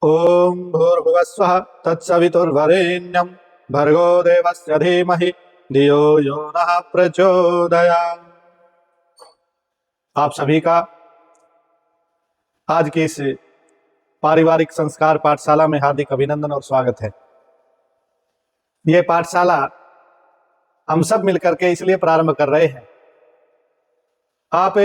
ओम भूर्भुवस्वः तत्सवितुर्वरेण्यं भर्गो देवस्य धीमहि धियो यो नः प्रचोदयात्। आप सभी का आज की इस पारिवारिक संस्कार पाठशाला में हार्दिक अभिनंदन और स्वागत है। ये पाठशाला हम सब मिलकर के इसलिए प्रारंभ कर रहे हैं, आप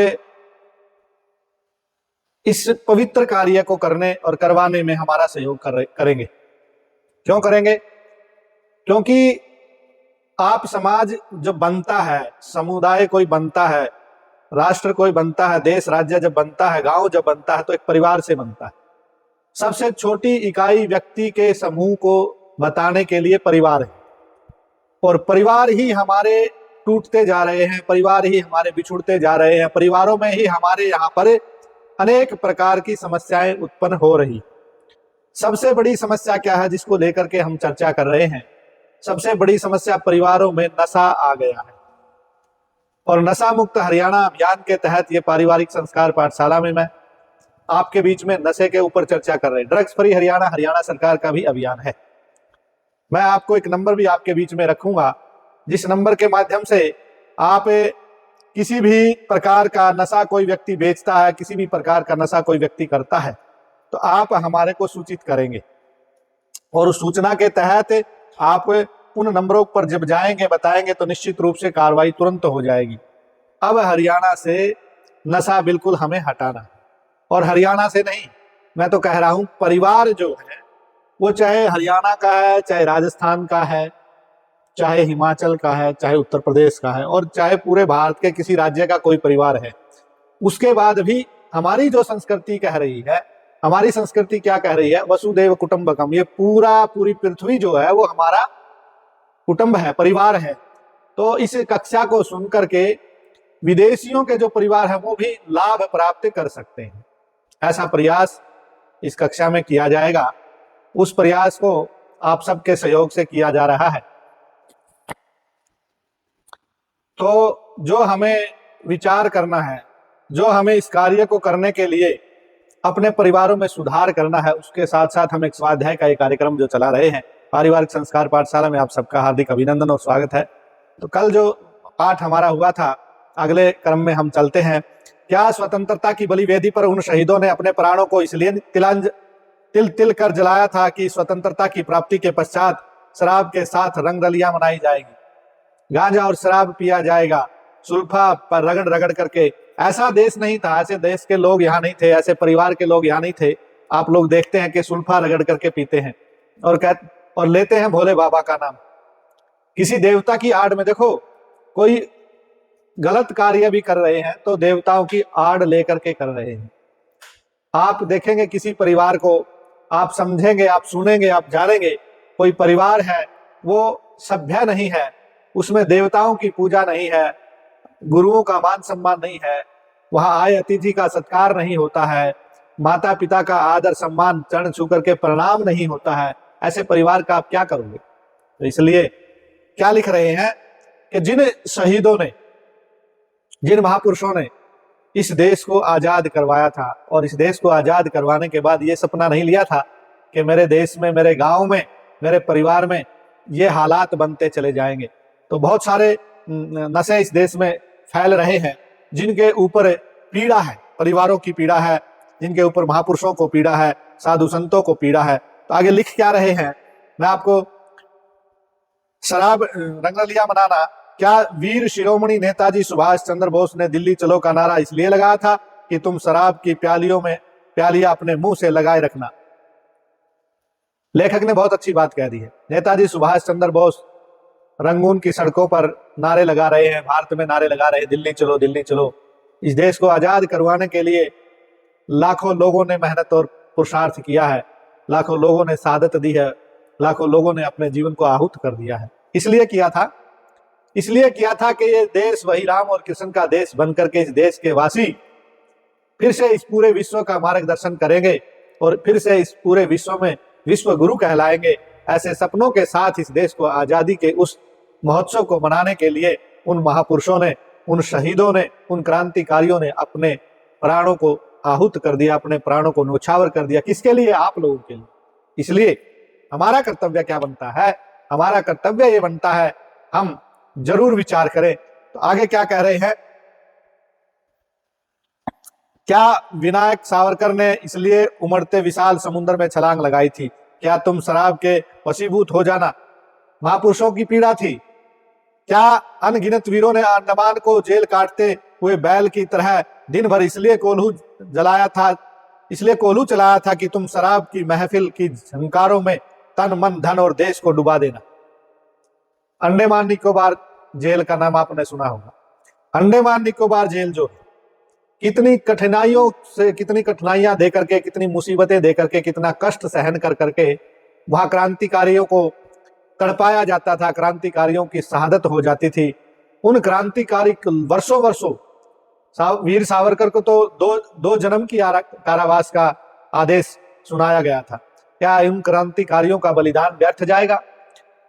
इस पवित्र कार्य को करने और करवाने में हमारा सहयोग करेंगे। क्यों करेंगे? क्योंकि आप समाज जब बनता है, समुदाय कोई बनता है, राष्ट्र कोई बनता है, देश राज्य जब बनता है, गांव जब बनता है, तो एक परिवार से बनता है। सबसे छोटी इकाई व्यक्ति के समूह को बताने के लिए परिवार है, और परिवार ही हमारे टूटते जा रहे हैं, परिवार ही हमारे बिछुड़ते जा रहे हैं, परिवारों में ही हमारे यहाँ पर अनेक प्रकार की समस्याएं उत्पन्न हो रही। सबसे बड़ी समस्या क्या है जिसको लेकर के हम चर्चा कर रहे हैं? सबसे बड़ी समस्या परिवारों में नशा आ गया है। और नशा मुक्त हरियाणा अभियान के तहत ये पारिवारिक संस्कार पाठशाला में मैं आपके बीच में नशे के ऊपर चर्चा कर रहे हैं। ड्रग्स फ्री हरियाणा हरियाणा सरकार का भी अभियान है। मैं आपको एक नंबर भी आपके बीच में रखूंगा, जिस नंबर के माध्यम से आप किसी भी प्रकार का नशा कोई व्यक्ति बेचता है, किसी भी प्रकार का नशा कोई व्यक्ति करता है, तो आप हमारे को सूचित करेंगे, और उस सूचना के तहत आप उन नंबरों पर जब जाएंगे, बताएंगे, तो निश्चित रूप से कार्रवाई तुरंत हो जाएगी। अब हरियाणा से नशा बिल्कुल हमें हटाना है, और हरियाणा से नहीं, मैं तो कह रहा हूं परिवार जो है वो चाहे हरियाणा का है, चाहे राजस्थान का है, चाहे हिमाचल का है, चाहे उत्तर प्रदेश का है, और चाहे पूरे भारत के किसी राज्य का कोई परिवार है, उसके बाद भी हमारी जो संस्कृति कह रही है, हमारी संस्कृति क्या कह रही है? वसुदेव कुटुंबकम। ये पूरी पृथ्वी जो है वो हमारा कुटुंब है, परिवार है। तो इस कक्षा को सुन करके विदेशियों के जो परिवार है वो भी लाभ प्राप्त कर सकते हैं। ऐसा प्रयास इस कक्षा में किया जाएगा। उस प्रयास को आप सबके सहयोग से किया जा रहा है। तो जो हमें विचार करना है, जो हमें इस कार्य को करने के लिए अपने परिवारों में सुधार करना है, उसके साथ साथ हम एक स्वाध्याय का एक कार्यक्रम जो चला रहे हैं पारिवारिक संस्कार पाठशाला में, आप सबका हार्दिक अभिनंदन और स्वागत है। तो कल जो पाठ हमारा हुआ था, अगले क्रम में हम चलते हैं। क्या स्वतंत्रता की बलि वेदी पर उन शहीदों ने अपने प्राणों को इसलिए तिल तिल कर जलाया था कि स्वतंत्रता की प्राप्ति के पश्चात शराब के साथ रंगरलियां मनाई जाएगी, गांजा और शराब पिया जाएगा, सुल्फा पर रगड़ रगड़ करके। ऐसा देश नहीं था, ऐसे देश के लोग यहाँ नहीं थे, ऐसे परिवार के लोग यहाँ नहीं थे। आप लोग देखते हैं कि सुल्फा रगड़ करके पीते हैं और लेते हैं भोले बाबा का नाम। किसी देवता की आड़ में, देखो कोई गलत कार्य भी कर रहे हैं तो देवताओं की आड़ लेकर के कर रहे हैं। आप देखेंगे किसी परिवार को, आप समझेंगे, आप सुनेंगे, आप जानेंगे, कोई परिवार है वो सभ्य नहीं है, उसमें देवताओं की पूजा नहीं है, गुरुओं का मान सम्मान नहीं है, वहां आए अतिथि का सत्कार नहीं होता है, माता पिता का आदर सम्मान चरण छू करके प्रणाम नहीं होता है, ऐसे परिवार का आप क्या करोगे? तो इसलिए क्या लिख रहे हैं कि जिन शहीदों ने, जिन महापुरुषों ने इस देश को आजाद करवाया था, और इस देश को आजाद करवाने के बाद ये सपना नहीं लिया था कि मेरे देश में, मेरे गांव में, मेरे परिवार में ये हालात बनते चले जाएंगे। तो बहुत सारे नशे इस देश में फैल रहे हैं, जिनके ऊपर पीड़ा है, परिवारों की पीड़ा है, जिनके ऊपर महापुरुषों को पीड़ा है, साधु संतों को पीड़ा है। तो आगे लिख क्या रहे हैं, मैं आपको, शराब रंगरलियां मनाना, क्या वीर शिरोमणि नेताजी सुभाष चंद्र बोस ने दिल्ली चलो का नारा इसलिए लगाया था कि तुम शराब की प्यालियों में प्यालियां अपने मुंह से लगाए रखना? लेखक ने बहुत अच्छी बात कह दी है। नेताजी सुभाष चंद्र बोस रंगून की सड़कों पर नारे लगा रहे हैं, भारत में नारे लगा रहे हैं, दिल्ली चलो, दिल्ली चलो। इस देश को आजाद करवाने के लिए लाखों लोगों ने मेहनत और पुरुषार्थ किया है, लाखों लोगों ने शहादत दी है, लाखों लोगों ने अपने जीवन को आहूत कर दिया है। इसलिए किया था कि ये देश वही राम और कृष्ण का देश बनकर के इस देश के वासी फिर से इस पूरे विश्व का मार्गदर्शन करेंगे, और फिर से इस पूरे विश्व में विश्व गुरु कहलाएंगे। ऐसे सपनों के साथ इस देश को आजादी के उस महोत्सव को मनाने के लिए उन महापुरुषों ने, उन शहीदों ने, उन क्रांतिकारियों ने अपने प्राणों को आहूत कर दिया, अपने प्राणों को न्यौछावर कर दिया। किसके लिए? आप लोगों के लिए। इसलिए हमारा कर्तव्य क्या बनता है? हमारा कर्तव्य ये बनता है हम जरूर विचार करें। तो आगे क्या कह रहे हैं? क्या विनायक सावरकर ने इसलिए उमड़ते विशाल समुद्र में छलांग लगाई थी? क्या तुम शराब के वशीभूत हो जाना महापुरुषों की पीड़ा थी? क्या अनगिनत वीरों ने अंडमान को जेल काटते हुए बैल की तरह दिन भर इसलिए कोल्हू चलाया था कि तुम शराब की महफिल की झंकारों में तन मन धन और देश को डुबा देना? अंडमान निकोबार जेल का नाम आपने सुना होगा। अंडमान निकोबार जेल जो कितनी कठिनाइयां दे करके, कितनी मुसीबतें दे करके, कितना कष्ट सहन कर करके वहां क्रांतिकारियों को तड़पाया जाता था, क्रांतिकारियों की शहादत हो जाती थी। उन क्रांतिकारी वर्षों वीर सावरकर को तो दो जन्म की कारावास का आदेश सुनाया गया था। क्या उन क्रांतिकारियों का बलिदान व्यर्थ जाएगा?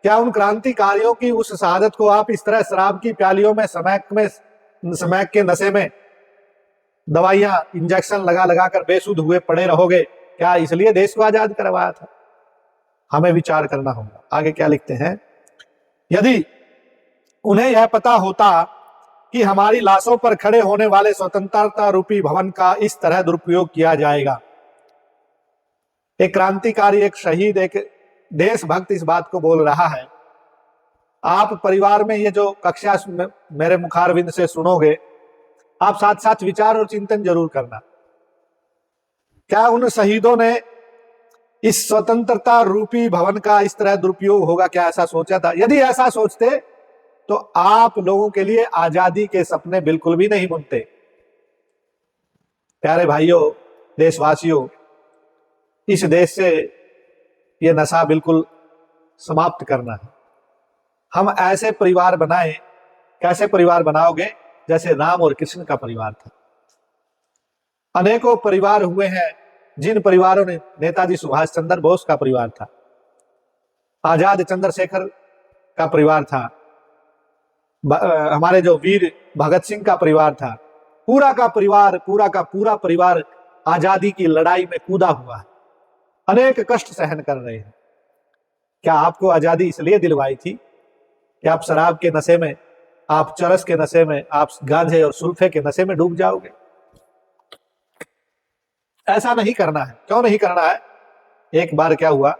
क्या उन क्रांतिकारियों की उस शहादत को आप इस तरह शराब की प्यालियों में समैक के नशे में दवाइयां इंजेक्शन लगा लगा कर बेसुध हुए पड़े रहोगे? क्या इसलिए देश को आजाद करवाया था? हमें विचार करना होगा। आगे क्या लिखते हैं? यदि उन्हें यह पता होता कि हमारी लाशों पर खड़े होने वाले स्वतंत्रता रूपी भवन का इस तरह दुरुपयोग किया जाएगा। एक क्रांतिकारी, एक शहीद, एक देशभक्त इस बात को बोल रहा है। आप परिवार में ये जो कक्षा मेरे मुखारविंद से सुनोगे, आप साथ साथ विचार और चिंतन जरूर करना। क्या उन शहीदों ने इस स्वतंत्रता रूपी भवन का इस तरह दुरुपयोग होगा, क्या ऐसा सोचा था? यदि ऐसा सोचते तो आप लोगों के लिए आजादी के सपने बिल्कुल भी नहीं बुनते। प्यारे भाइयों, देशवासियों, इस देश से ये नशा बिल्कुल समाप्त करना है। हम ऐसे परिवार बनाएं। कैसे परिवार बनाओगे? जैसे राम और कृष्ण का परिवार था। अनेकों परिवार हुए हैं जिन परिवारों ने, नेताजी सुभाष चंद्र बोस का परिवार था, आजाद चंद्रशेखर का परिवार था, हमारे जो वीर भगत सिंह का परिवार था। पूरा का पूरा परिवार आजादी की लड़ाई में कूदा हुआ है, अनेक कष्ट सहन कर रहे हैं। क्या आपको आजादी इसलिए दिलवाई थी कि आप शराब के नशे में, आप चरस के नशे में, आप गांजे और सुल्फे के नशे में डूब जाओगे? ऐसा नहीं करना है। क्यों नहीं करना है? एक बार क्या हुआ,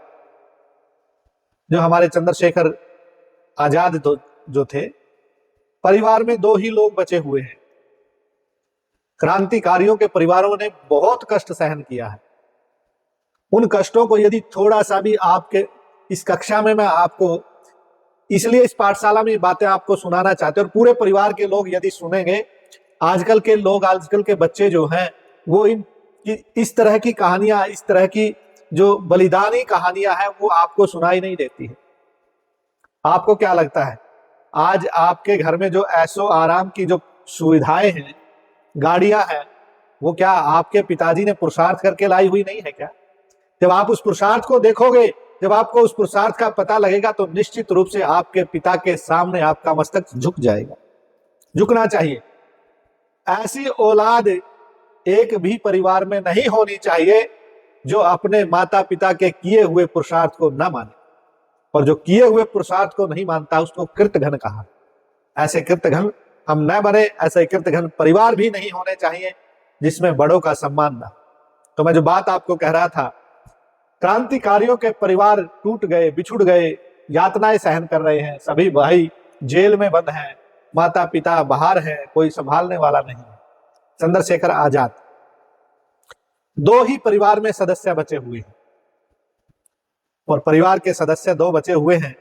जो हमारे चंद्रशेखर आजाद जो थे, परिवार में 2 ही लोग बचे हुए हैं। क्रांतिकारियों के परिवारों ने बहुत कष्ट सहन किया है। उन कष्टों को यदि थोड़ा सा भी आपके इस कक्षा में, मैं आपको इसलिए इस पाठशाला में ये बातें आपको सुनाना चाहते हैं, और पूरे परिवार के लोग यदि सुनेंगे, आजकल के बच्चे जो हैं वो इस तरह की कहानियां, इस तरह की जो बलिदानी कहानियां हैं वो आपको सुनाई नहीं देती है। आपको क्या लगता है, आज आपके घर में जो ऐशो आराम की जो सुविधाएं हैं, गाड़ियां हैं, वो क्या आपके पिताजी ने पुरुषार्थ करके लाई हुई नहीं है क्या? जब आप उस पुरुषार्थ को देखोगे, जब आपको उस पुरुषार्थ का पता लगेगा, तो निश्चित रूप से आपके पिता के सामने आपका मस्तक झुक जाएगा। झुकना चाहिए। ऐसी औलाद एक भी परिवार में नहीं होनी चाहिए जो अपने माता पिता के किए हुए पुरुषार्थ को न माने, और जो किए हुए पुरुषार्थ को नहीं मानता उसको कृतघ्न कहा। ऐसे कृतघ्न हम न बने, ऐसे कृतघ्न परिवार भी नहीं होने चाहिए जिसमें बड़ों का सम्मान न। तो मैं जो बात आपको कह रहा था, क्रांतिकारियों के परिवार टूट गए, बिछुड़ गए, यातनाएं सहन कर रहे हैं, सभी भाई जेल में बंद हैं, माता पिता बाहर हैं, कोई संभालने वाला नहीं है। चंद्रशेखर आजाद, 2 ही परिवार में सदस्य बचे हुए हैं, और परिवार के सदस्य 2 बचे हुए हैं,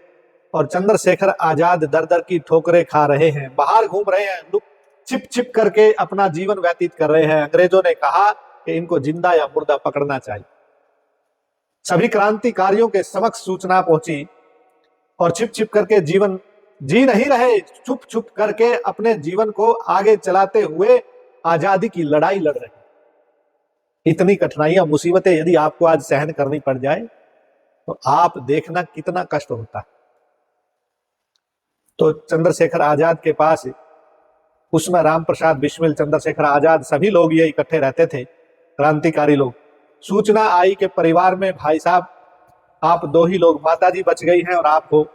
और चंद्रशेखर आजाद दर दर की ठोकरें खा रहे हैं, बाहर घूम रहे हैं, छिप छिप करके अपना जीवन व्यतीत कर रहे हैं। अंग्रेजों ने कहा कि इनको जिंदा या मुर्दा पकड़ना चाहिए। सभी क्रांतिकारियों के समक्ष सूचना पहुंची, और छिप छिप करके जीवन जी नहीं रहे, छुप छुप करके अपने जीवन को आगे चलाते हुए आजादी की लड़ाई लड़ रहे। इतनी कठिनाइयां, मुसीबतें यदि आपको आज सहन करनी पड़ जाए तो आप देखना कितना कष्ट होता है। तो चंद्रशेखर आजाद के पास, उसमें राम प्रसाद बिस्मिल, चंद्रशेखर आजाद, सभी लोग ये इकट्ठे रहते थे। क्रांतिकारी लोग। सूचना आई कि परिवार में भाई साहब आप दो ही लोग, माताजी बच गई हैं और आप हो,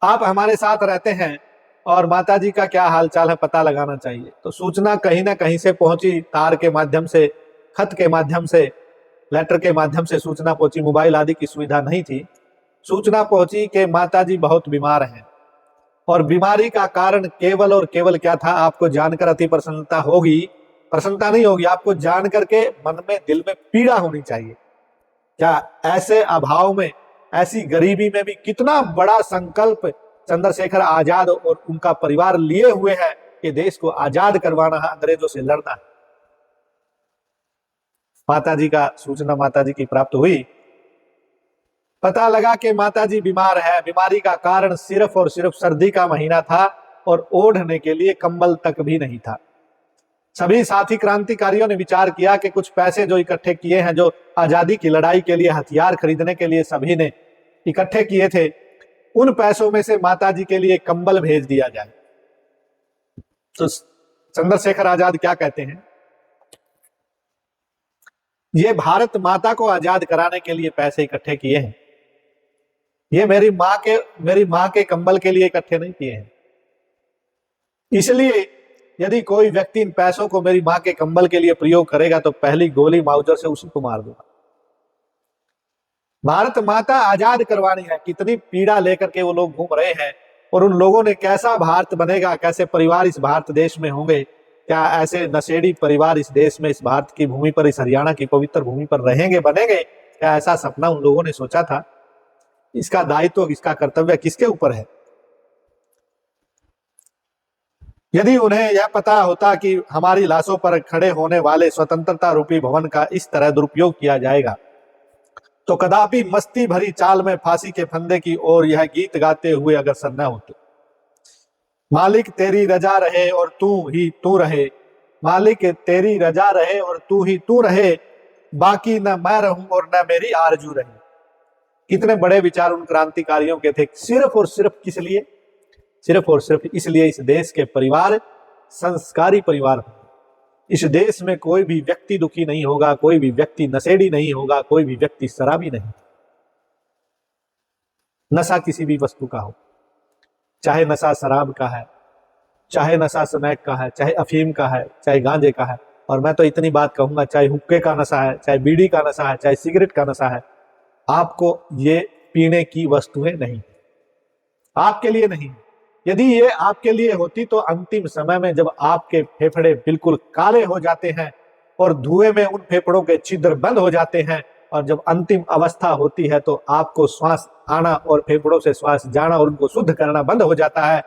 आप हमारे साथ रहते हैं और माताजी का क्या हालचाल है पता लगाना चाहिए। तो सूचना कहीं ना कहीं से पहुंची, तार के माध्यम से, खत के माध्यम से, लेटर के माध्यम से सूचना पहुंची। मोबाइल आदि की सुविधा नहीं थी। सूचना पहुंची कि माताजी बहुत बीमार हैं और बीमारी का कारण केवल और केवल क्या था, आपको जानकर अति प्रसन्नता होगी, प्रसन्नता नहीं होगी, आपको जान करके मन में, दिल में पीड़ा होनी चाहिए। क्या ऐसे अभाव में, ऐसी गरीबी में भी कितना बड़ा संकल्प चंद्रशेखर आजाद और उनका परिवार लिए हुए हैं कि देश को आजाद करवाना है, अंग्रेजों से लड़ना है। माताजी का सूचना माताजी की प्राप्त हुई। पता लगा कि माताजी बीमार है। बीमारी का कारण सिर्फ और सिर्फ सर्दी का महीना था और ओढ़ने के लिए कंबल तक भी नहीं था। सभी साथी क्रांतिकारियों ने विचार किया कि कुछ पैसे जो इकट्ठे किए हैं, जो आजादी की लड़ाई के लिए हथियार खरीदने के लिए सभी ने इकट्ठे किए थे, उन पैसों में से माताजी के लिए कंबल भेज दिया जाए। तो चंद्रशेखर आजाद क्या कहते हैं, ये भारत माता को आजाद कराने के लिए पैसे इकट्ठे किए हैं, ये मेरी माँ के कंबल के लिए इकट्ठे नहीं किए हैं। इसलिए यदि कोई व्यक्ति इन पैसों को मेरी माँ के कंबल के लिए प्रयोग करेगा तो पहली गोली माउजर से उसी को मार दूंगा। भारत माता आजाद करवानी है, कितनी पीड़ा लेकर के वो लोग घूम रहे हैं। और उन लोगों ने कैसा भारत बनेगा, कैसे परिवार इस भारत देश में होंगे, क्या ऐसे नशेड़ी परिवार इस देश में, इस भारत की भूमि पर, इस हरियाणा की पवित्र भूमि पर रहेंगे, बनेंगे, क्या ऐसा सपना उन लोगों ने सोचा था? इसका दायित्व, इसका कर्तव्य किसके ऊपर है? यदि उन्हें यह पता होता कि हमारी लाशों पर खड़े होने वाले स्वतंत्रता रूपी भवन का इस तरह दुरुपयोग किया जाएगा तो कदापि मस्ती भरी चाल में फांसी के फंदे की ओर यह गीत गाते हुए अग्रसर न होते। मालिक तेरी रजा रहे और तू ही तू रहे, मालिक तेरी रजा रहे और तू ही तू रहे, बाकी न मैं रहूं और न मेरी आरजू रहे। कितने बड़े विचार उन क्रांतिकारियों के थे। सिर्फ और सिर्फ किस लिए? सिर्फ और सिर्फ इसलिए इस देश के परिवार संस्कारी परिवार हों। इस देश में कोई भी व्यक्ति दुखी नहीं होगा, कोई भी व्यक्ति नशेड़ी नहीं होगा, कोई भी व्यक्ति शराबी नहीं। नशा किसी भी वस्तु का हो, चाहे नशा शराब का है, चाहे नशा स्मैक का है, चाहे अफीम का है, चाहे गांजे का है, और मैं तो इतनी बात कहूंगा, चाहे हुक्के का नशा है, चाहे बीड़ी का नशा है, चाहे सिगरेट का नशा है, आपको ये पीने की वस्तुएं नहीं, आपके लिए नहीं। यदि ये आपके लिए होती तो अंतिम समय में जब आपके फेफड़े बिल्कुल काले हो जाते हैं और धुएं में उन फेफड़ों के छिद्र बंद हो जाते हैं और जब अंतिम अवस्था होती है तो आपको श्वास आना और फेफड़ों से श्वास जाना और उनको शुद्ध करना बंद हो जाता है,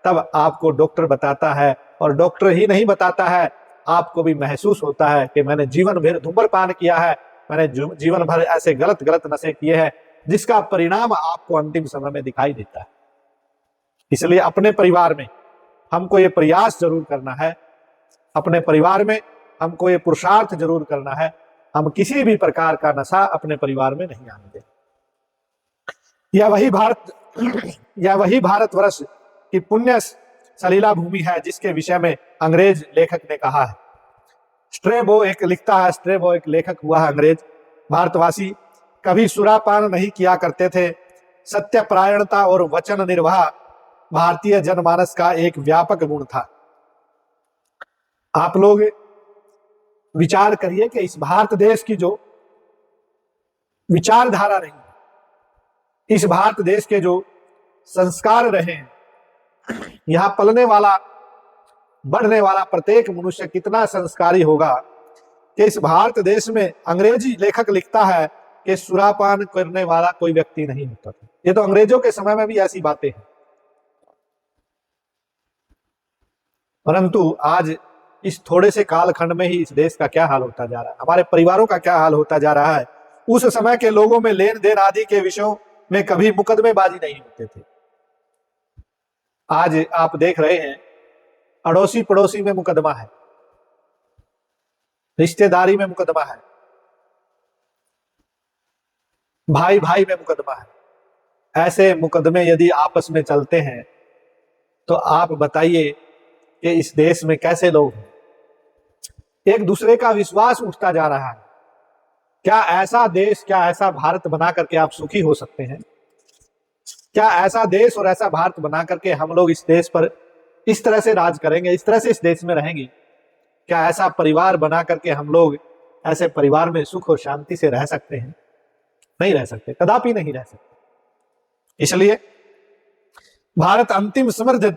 तब आपको डॉक्टर बताता है, और डॉक्टर ही नहीं बताता है, आपको भी महसूस होता है कि मैंने जीवन भर धूम्रपान किया है, मैंने जीवन भर ऐसे गलत गलत नशे किए हैं, जिसका परिणाम आपको अंतिम समय में दिखाई देता है। इसलिए अपने परिवार में हमको ये प्रयास जरूर करना है, अपने परिवार में हमको ये पुरुषार्थ जरूर करना है, हम किसी भी प्रकार का नशा अपने परिवार में नहीं आने दें। यह वही भारतवर्ष की पुण्य सलीला भूमि है जिसके विषय में अंग्रेज लेखक ने कहा है। स्ट्रेबो एक लिखता है, स्ट्रेबो एक लेखक हुआ है अंग्रेज। भारतवासी कभी सुरापान नहीं किया करते थे। सत्यपरायणता और वचन निर्वाह भारतीय जनमानस का एक व्यापक गुण था। आप लोग विचार करिए कि इस भारत देश की जो विचारधारा रही, इस भारत देश के जो संस्कार रहे हैं, यहां पलने वाला बढ़ने वाला प्रत्येक मनुष्य कितना संस्कारी होगा कि इस भारत देश में अंग्रेजी लेखक लिखता है कि सुरापान करने वाला कोई व्यक्ति नहीं होता था। ये तो अंग्रेजों के समय में भी ऐसी बातें हैं, परंतु आज इस थोड़े से कालखंड में ही इस देश का क्या हाल होता जा रहा है, हमारे परिवारों का क्या हाल होता जा रहा है। उस समय के लोगों में लेन देन आदि के विषयों में कभी मुकदमेबाजी नहीं होते थे। आज आप देख रहे हैं अड़ोसी पड़ोसी में मुकदमा है, रिश्तेदारी में मुकदमा है, भाई भाई में मुकदमा है। ऐसे मुकदमे यदि आपस में चलते हैं तो आप बताइए कि इस देश में कैसे लोग हैं। एक दूसरे का विश्वास उठता जा रहा है। क्या ऐसा देश, क्या ऐसा भारत बना करके आप सुखी हो सकते हैं? क्या ऐसा देश और ऐसा भारत बना करके हम लोग इस देश पर इस तरह से राज करेंगे, इस तरह से इस देश में रहेंगे? क्या ऐसा परिवार बना करके हम लोग ऐसे परिवार में सुख और शांति से रह सकते हैं? नहीं रह सकते, कदापि नहीं रह सकते। इसलिए भारत अंतिम समृद्ध,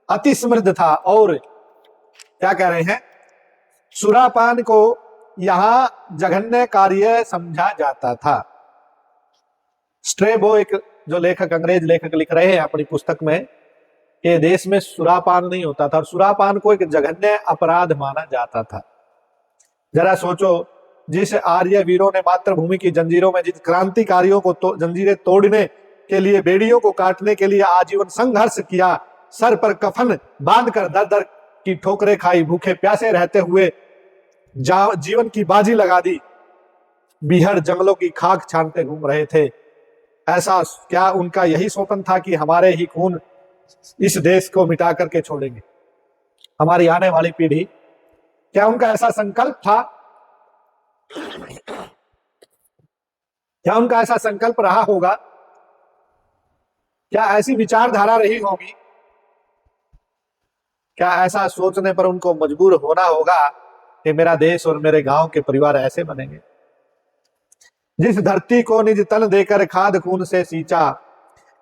अति समृद्ध था। और क्या कह रहे हैं, सुरापान को यहां जघन्य कार्य समझा जाता था। स्ट्रेबो एक जो लेखक, अंग्रेज लेखक लिख रहे हैं अपनी पुस्तक में, ये देश में सुरापान नहीं होता था और सुरापान को एक जघन्य अपराध माना जाता था। जरा सोचो, जिस आर्य वीरों ने मातृभूमि की जंजीरों में, जिस क्रांतिकारियों को जंजीरें तोड़ने के लिए, बेड़ियों को काटने के लिए आजीवन संघर्ष किया, सर पर कफन बांधकर दर दर की ठोकरें खाई, भूखे प्यासे रहते हुए जीवन की बाजी लगा दी, बीहड़ जंगलों की खाक छानते घूम रहे थे। ऐसा क्या उनका यही स्वप्न था कि हमारे ही खून इस देश को मिटा करके छोड़ेंगे, हमारी आने वाली पीढ़ी? क्या उनका ऐसा संकल्प था? क्या उनका ऐसा संकल्प रहा होगा? क्या ऐसी विचारधारा रही होगी? क्या ऐसा सोचने पर उनको मजबूर होना होगा कि मेरा देश और मेरे गांव के परिवार ऐसे बनेंगे? जिस धरती को निज तन देकर खाद खून से सींचा,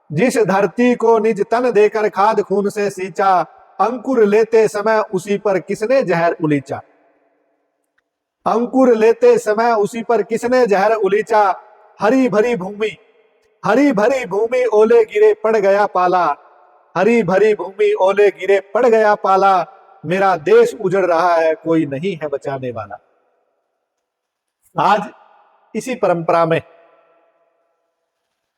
जिस धरती को निज तन देकर खाद खून से सींचा, अंकुर लेते समय उसी पर किसने जहर उलीचा, अंकुर लेते समय उसी पर किसने जहर उलीचा। हरी भरी भूमि, हरी भरी भूमि ओले गिरे पड़ गया पाला, हरी भरी भूमि ओले गिरे पड़ गया पाला, मेरा देश उजड़ रहा है कोई नहीं है बचाने वाला। आज इसी परंपरा में,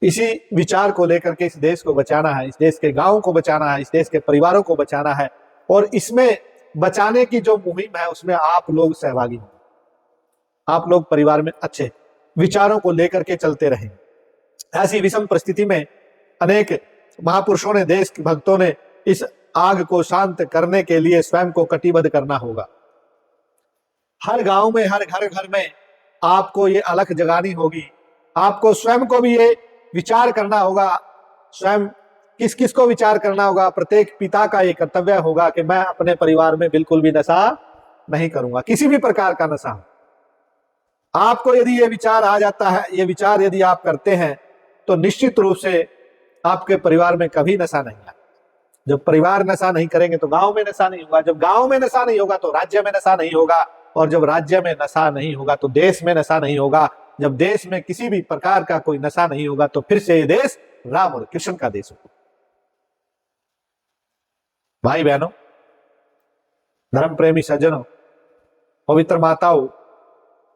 इसी विचार को लेकर के इस देश को बचाना है, इस देश के गांवों को बचाना है, इस देश के परिवारों को बचाना है। और इसमें बचाने की जो मुहिम है उसमें आप लोग सहभागी हों, आप लोग परिवार में अच्छे विचारों को लेकर के चलते रहें। ऐसी विषम परिस्थिति में अनेक महापुरुषों ने, देश के भक्तों ने इस आग को शांत करने के लिए स्वयं को कटिबद्ध करना होगा। हर गांव में, हर घर घर में आपको ये अलख जगानी होगी। आपको स्वयं को भी ये विचार करना होगा। स्वयं किस किस को विचार करना होगा? प्रत्येक पिता का ये कर्तव्य होगा कि मैं अपने परिवार में बिल्कुल भी नशा नहीं करूंगा, किसी भी प्रकार का नशा। आपको यदि ये विचार आ जाता है, ये विचार यदि आप करते हैं, तो निश्चित रूप से आपके परिवार में कभी नशा नहीं आएगा। जब परिवार नशा नहीं करेंगे तो गांव में नशा नहीं होगा, जब गांव में नशा नहीं होगा तो राज्य में नशा नहीं होगा, और जब राज्य में नशा नहीं होगा तो देश में नशा नहीं होगा। जब देश में किसी भी प्रकार का कोई नशा नहीं होगा तो फिर से ये देश राम और कृष्ण का देश होगा। भाई बहनों, धर्म प्रेमी सज्जनों, पवित्र माताओं,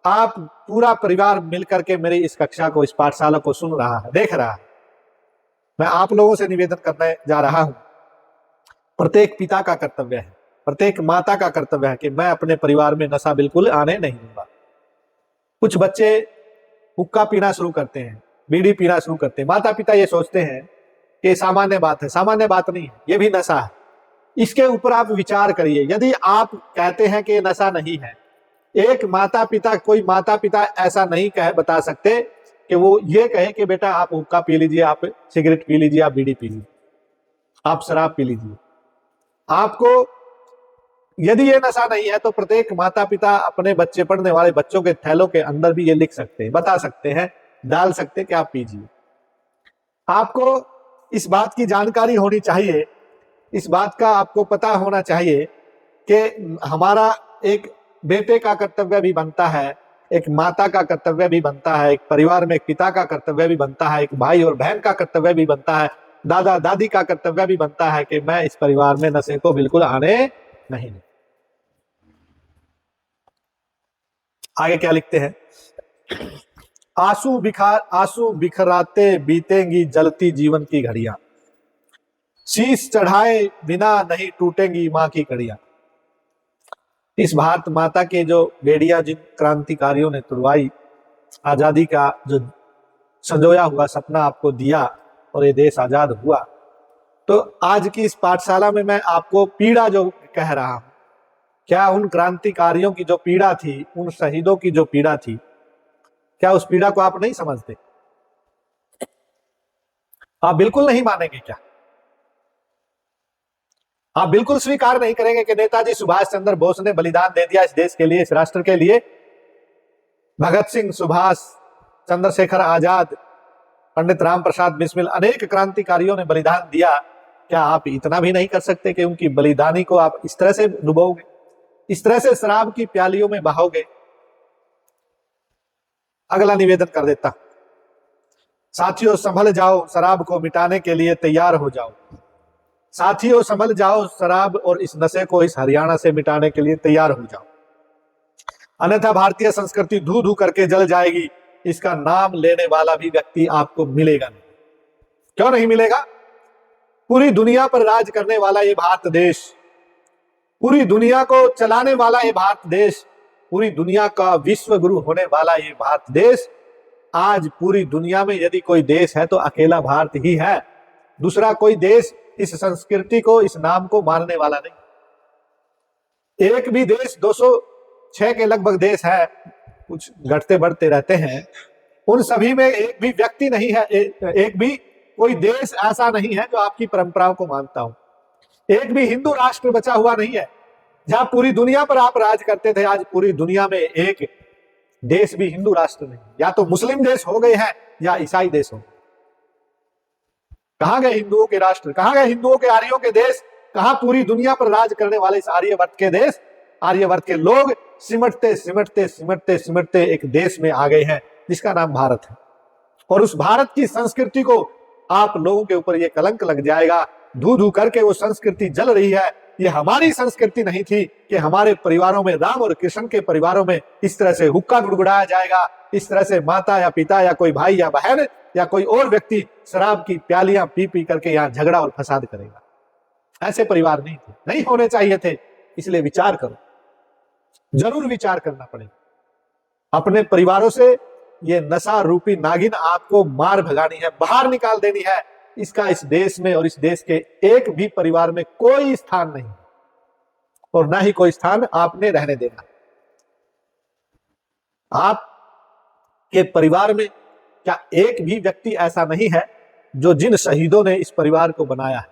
आप पूरा परिवार मिलकर के मेरी इस कक्षा को, इस पाठशाला को सुन रहा है, देख रहा है। मैं आप लोगों से निवेदन करने जा रहा हूं, प्रत्येक पिता का कर्तव्य है, प्रत्येक माता का कर्तव्य है कि मैं अपने परिवार में नशा बिल्कुल आने नहीं दूंगा। कुछ बच्चे हुक्का पीना शुरू करते हैं, बीड़ी पीना शुरू करते हैं। माता पिता ये सोचते हैं कि सामान्य बात है, सामान्य बात नहीं है, ये भी नशा है। इसके ऊपर आप विचार करिए। यदि आप कहते हैं कि नशा नहीं है, एक माता पिता, कोई माता पिता ऐसा नहीं कह बता सकते कि वो ये कहे कि बेटा आप हुक्का पी लीजिए, आप सिगरेट पी लीजिए, आप बीड़ी पी लीजिए, आप शराब पी लीजिए। आपको यदि ये नशा नहीं है तो प्रत्येक माता पिता अपने बच्चे, पढ़ने वाले बच्चों के थैलों के अंदर भी ये लिख सकते हैं, बता सकते हैं, डाल सकते हैं कि आप पीजिए। आपको इस बात की जानकारी होनी चाहिए, इस बात का आपको पता होना चाहिए कि हमारा एक बेटे का कर्तव्य भी बनता है, एक माता का कर्तव्य भी बनता है, एक परिवार में एक पिता का कर्तव्य भी बनता है, एक भाई और बहन का कर्तव्य भी बनता है, दादा दादी का कर्तव्य भी बनता है कि मैं इस परिवार में नशे को बिल्कुल आने नहीं दूं। आगे क्या लिखते हैं? आंसू बिखराते बीतेंगी जलती जीवन की घड़ियां, शीश चढ़ाए बिना नहीं टूटेंगी मां की कड़ियां। इस भारत माता के जो बेड़ियां जिन क्रांतिकारियों ने तुड़वाई, आजादी का जो संजोया हुआ सपना आपको दिया और ये देश आजाद हुआ, तो आज की इस पाठशाला में मैं आपको पीड़ा जो कह रहा हूं क्या उन क्रांतिकारियों की जो पीड़ा थी, उन शहीदों की जो पीड़ा थी, क्या उस पीड़ा को आप नहीं समझते? आप बिल्कुल नहीं मानेंगे क्या? आप बिल्कुल स्वीकार नहीं करेंगे कि नेताजी सुभाष चंद्र बोस ने बलिदान दे दिया इस देश के लिए, इस राष्ट्र के लिए? भगत सिंह, सुभाष, चंद्रशेखर आजाद, पंडित राम प्रसाद बिस्मिल, अनेक क्रांतिकारियों ने बलिदान दिया। क्या आप इतना भी नहीं कर सकते कि उनकी बलिदानी को आप इस तरह से डुबोगे, इस तरह से शराब की प्यालियों में बहाओगे? अगला निवेदन कर देता, साथियों संभल जाओ, शराब को मिटाने के लिए तैयार हो जाओ। साथियों संभल जाओ, शराब और इस नशे को इस हरियाणा से मिटाने के लिए तैयार हो जाओ, अन्यथा भारतीय संस्कृति धू धू करके जल जाएगी। इसका नाम लेने वाला भी व्यक्ति आपको मिलेगा नहीं। क्यों नहीं मिलेगा? पूरी दुनिया पर राज करने वाला ये भारत देश, पूरी दुनिया को चलाने वाला ये भारत देश, पूरी दुनिया का विश्व गुरु होने वाला ये भारत देश, आज पूरी दुनिया में यदि कोई देश है तो अकेला भारत ही है। दूसरा कोई देश इस संस्कृति को, इस नाम को मानने वाला नहीं। एक भी देश, 206 के लगभग देश है, कुछ घटते बढ़ते रहते हैं, उन सभी में एक भी व्यक्ति नहीं है, एक भी कोई देश ऐसा नहीं है जो आपकी परंपराओं को मानता हो। एक भी हिंदू राष्ट्र बचा हुआ नहीं है जहां पूरी दुनिया पर आप राज करते थे। आज पूरी दुनिया में एक देश भी हिंदू राष्ट्र नहीं, या तो मुस्लिम देश हो गए हैं या ईसाई देश हो। कहां गए हिंदुओं के राष्ट्र? कहां गए हिंदुओं के, आर्यों के देश? कहां पूरी दुनिया पर राज करने वाले इस आर्यवर्त के देश, आर्यवर्त के लोग सिमटते सिमटते सिमटते सिमटते एक देश में आ गए हैं जिसका नाम भारत है। और उस भारत की संस्कृति को आप लोगों के ऊपर ये कलंक लग जाएगा, धू धू करके वो संस्कृति जल रही है। ये हमारी संस्कृति नहीं थी कि हमारे परिवारों में, राम और कृष्ण के परिवारों में इस तरह से हुक्का गुड़गुड़ाया जाएगा, इस तरह से माता या पिता या कोई भाई या बहन या कोई और व्यक्ति शराब की प्यालियां पी पी करके यहाँ झगड़ा और फसाद करेगा। ऐसे परिवार नहीं थे, नहीं होने चाहिए थे। इसलिए विचार करो, जरूर विचार करना पड़ेगा। अपने परिवारों से ये नशा रूपी नागिन आपको मार भगानी है, बाहर निकाल देनी है। इसका इस देश में और इस देश के एक भी परिवार में कोई स्थान नहीं, और ना ही कोई स्थान आपने रहने देना। आपके परिवार में क्या एक भी व्यक्ति ऐसा नहीं है जो, जिन शहीदों ने इस परिवार को बनाया है,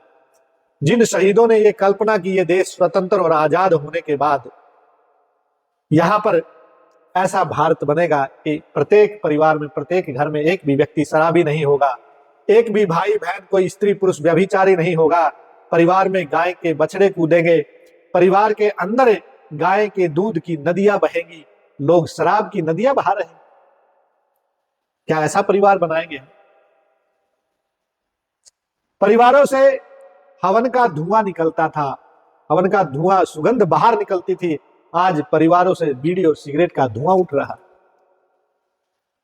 जिन शहीदों ने ये कल्पना की ये देश स्वतंत्र और आजाद होने के बाद यहां पर ऐसा भारत बनेगा कि प्रत्येक परिवार में, प्रत्येक घर में एक भी व्यक्ति शराबी नहीं होगा, एक भी भाई बहन, कोई स्त्री पुरुष व्यभिचारी नहीं होगा। परिवार में गाय के बछड़े कूदेंगे, परिवार के अंदर गाय के दूध की नदियां बहेंगी, लोग शराब की नदियां बहा रहे हैं। क्या ऐसा परिवार बनाएंगे? परिवारों से हवन का धुआं निकलता था, हवन का धुआं, सुगंध बाहर निकलती थी। आज परिवारों से बीड़ी और सिगरेट का धुआं उठ रहा।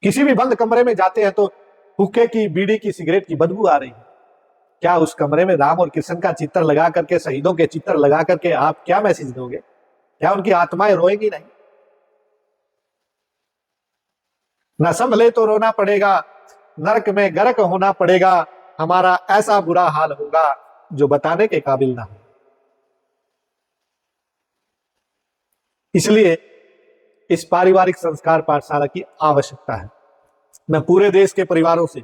किसी भी बंद कमरे में जाते हैं तो हुक्के की, बीड़ी की, सिगरेट की बदबू आ रही है। क्या उस कमरे में राम और कृष्ण का चित्र लगा करके, शहीदों के चित्र लगा करके आप क्या मैसेज दोगे? क्या उनकी आत्माएं रोएंगी नहीं? न संभले तो रोना पड़ेगा, नरक में गर्क होना पड़ेगा, हमारा ऐसा बुरा हाल होगा जो बताने के काबिल ना हो। इसलिए इस पारिवारिक संस्कार पाठशाला की आवश्यकता है। मैं पूरे देश के परिवारों से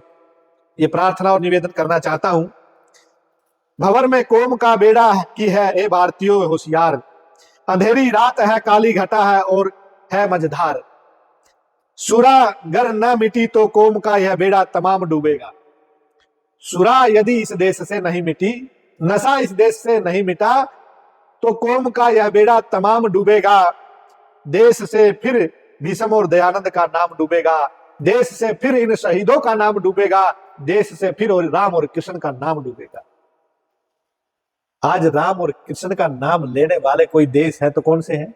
ये प्रार्थना और निवेदन करना चाहता हूं, भंवर में कोम का बेड़ा की है ए भारतीयों होशियार, अंधेरी रात है, काली घटा है और है मझधार, सुरा गर न मिटी तो कोम का यह बेड़ा तमाम डूबेगा। सुरा यदि इस देश से नहीं मिटी, नशा इस देश से नहीं मिटा, तो कौम का यह बेड़ा तमाम डूबेगा। देश से फिर भीष्म और दयानंद का नाम डूबेगा, देश से फिर इन शहीदों का नाम डूबेगा, देश से फिर और राम और कृष्ण का नाम डूबेगा। आज राम और कृष्ण का नाम लेने वाले कोई देश है तो कौन से हैं?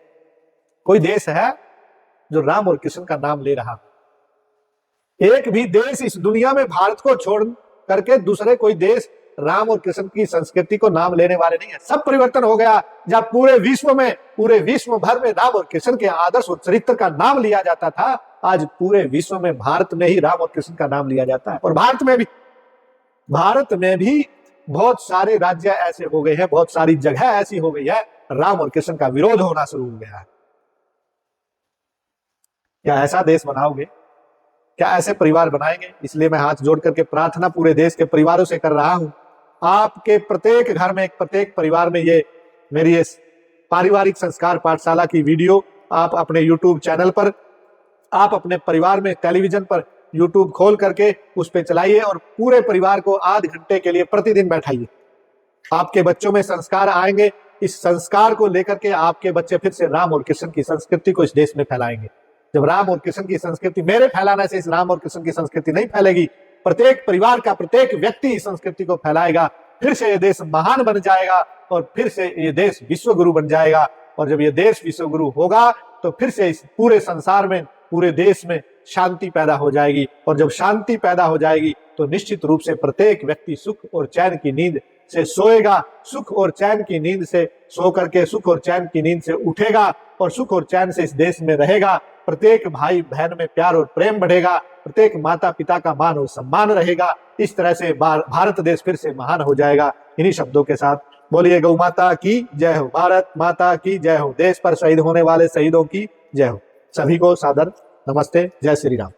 कोई देश है जो राम और कृष्ण का नाम ले रहा? एक भी देश इस दुनिया में भारत को छोड़ करके दूसरे कोई देश राम और कृष्ण की संस्कृति को नाम लेने वाले नहीं है। सब परिवर्तन हो गया। जब पूरे विश्व में, पूरे विश्व भर में राम और कृष्ण के आदर्श और चरित्र का नाम लिया जाता था, आज पूरे विश्व में भारत में ही राम और कृष्ण का नाम लिया जाता है। और भारत में भी बहुत सारे राज्य ऐसे हो गए हैं, बहुत सारी जगह ऐसी हो गई है, राम और कृष्ण का विरोध होना शुरू हो गया है। क्या ऐसा देश बनाओगे? क्या ऐसे परिवार बनाएंगे? इसलिए मैं हाथ जोड़ करके प्रार्थना पूरे देश के परिवारों से कर रहा हूं, आपके प्रत्येक घर में, प्रत्येक परिवार में ये मेरी इस पारिवारिक संस्कार पाठशाला की वीडियो आप अपने YouTube चैनल पर, आप अपने परिवार में टेलीविजन पर YouTube खोल करके उस पर चलाइए और पूरे परिवार को आध घंटे के लिए प्रतिदिन बैठाइए। आपके बच्चों में संस्कार आएंगे, इस संस्कार को लेकर के आपके बच्चे फिर से राम और कृष्ण की संस्कृति को इस देश में फैलाएंगे। जब राम और कृष्ण की संस्कृति, मेरे फैलाने से इस राम और कृष्ण की संस्कृति नहीं फैलेगी, प्रत्येक परिवार का प्रत्येक व्यक्ति इस संस्कृति को फैलाएगा, फिर से ये देश महान बन जाएगा और फिर से ये देश विश्व गुरु बन जाएगा। और जब ये देश विश्व गुरु होगा तो फिर से इस पूरे संसार में, पूरे देश में शांति पैदा हो जाएगी। और जब शांति पैदा हो जाएगी तो निश्चित रूप से प्रत्येक व्यक्ति सुख और चैन की नींद से सोएगा, सुख और चैन की नींद से सो करके सुख और चैन की नींद से उठेगा और सुख और चैन से इस देश में रहेगा। प्रत्येक भाई बहन में प्यार और प्रेम बढ़ेगा, प्रत्येक माता पिता का मान और सम्मान रहेगा। इस तरह से भारत देश फिर से महान हो जाएगा। इन्हीं शब्दों के साथ बोलिए गौ माता की जय हो, भारत माता की जय हो, देश पर शहीद होने वाले शहीदों की जय हो। सभी को सादर नमस्ते, जय श्री राम।